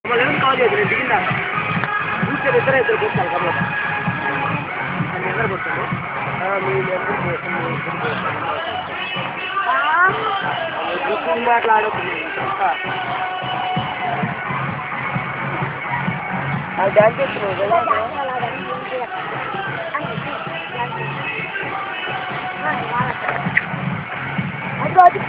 మళ్ళీ ఏమైనా కాల్ చేయదు నేను దిగిందా కూర్చొని ఇద్దరు కూర్చోాలి కాబట్టి నేను ఎక్కడ కూర్చోండి మీరు మాట్లాడదు అది డ్యాన్స్ చేస్తున్నావు అక్కడైతే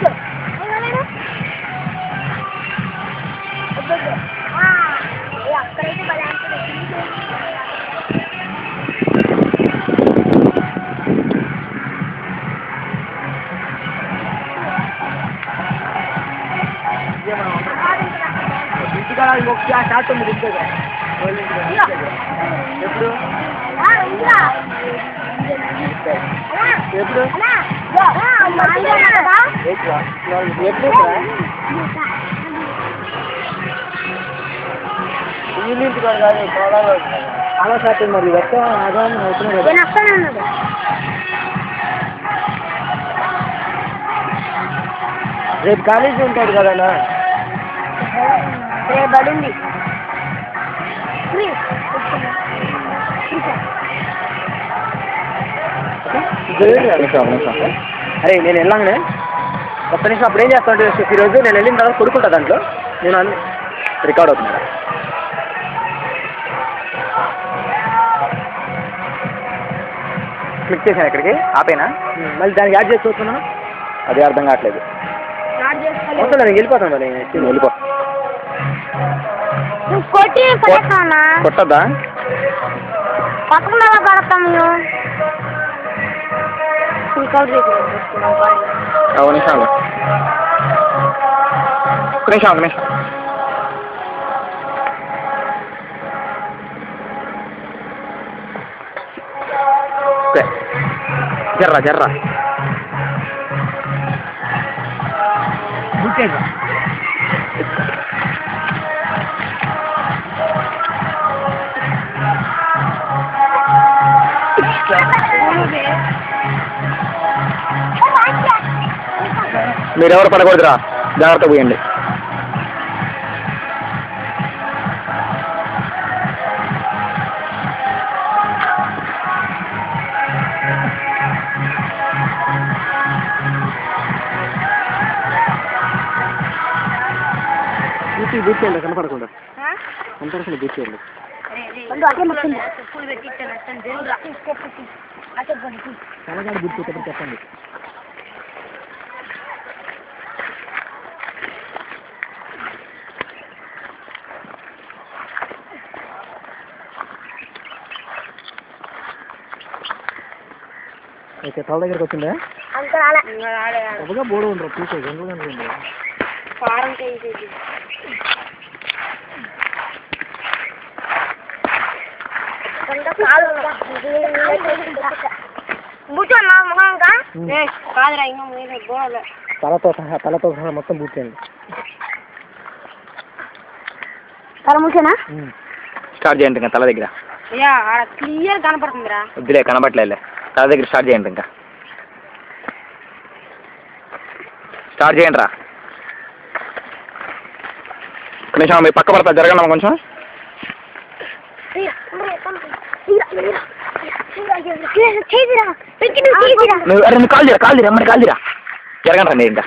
ఇంటికాడ మొక్క స్టార్ట్ ఉంది ఇంటిగా ఎప్పుడు ఎప్పుడు ఇంటికి కాదు అలా స్టార్ట్ మరి వస్తే అవుతున్నాడు రేపు కాలేజీ ఉంటాడు కదన్నా రేపు పడింది అరే నేను వెళ్ళాగానే ఒక్క నిమిషం అప్పుడు ఏం చేస్తాను ఈరోజు నేను వెళ్ళిన తర్వాత కొడుకుంటా దాంట్లో నేను అన్ని రికార్డ్ అవుతున్నాడు క్లిక్ చేశాను ఇక్కడికి ఆపేనా మళ్ళీ దానికి యాడ్ చేసి చూస్తున్నాను అదే అర్థం కావట్లేదు అవుతుందా నేను వెళ్ళిపోతాను మరి వెళ్ళిపో కొట్టద్దా పక్కన పడతాం ఒక నిమిషం ఒక నిమిషం జర్రా మీరెవరు పడకూడదురా జాగ్రత్త పోయండి బూట్ చేయండి కనపడకుండా కనపడకుండా బూట్ చేయండి కలగాడు బూట్ పెట్టేప్పుడు చెప్పండి ఓకే తల దగ్గరకు వచ్చిందా ఒకగా బోర్డు ఉండరు చూసే జనరల్గా తలతో సహా మొత్తం బూట్లేండి తల మూసేనా స్టార్ట్ చేయండి ఇంకా తల దగ్గర క్లియర్ కనపడుతుందిరా వద్దులే కనపట్లేదులే తల దగ్గర స్టార్ట్ చేయండి ఇంకా స్టార్ట్ చేయండి రా కొంచెం మీ పక్క పడతా జరగండి కొంచెం నువ్వు కాల్ తీరా అమ్మని కాల్ తీరా జరగండి రండి ఇంకా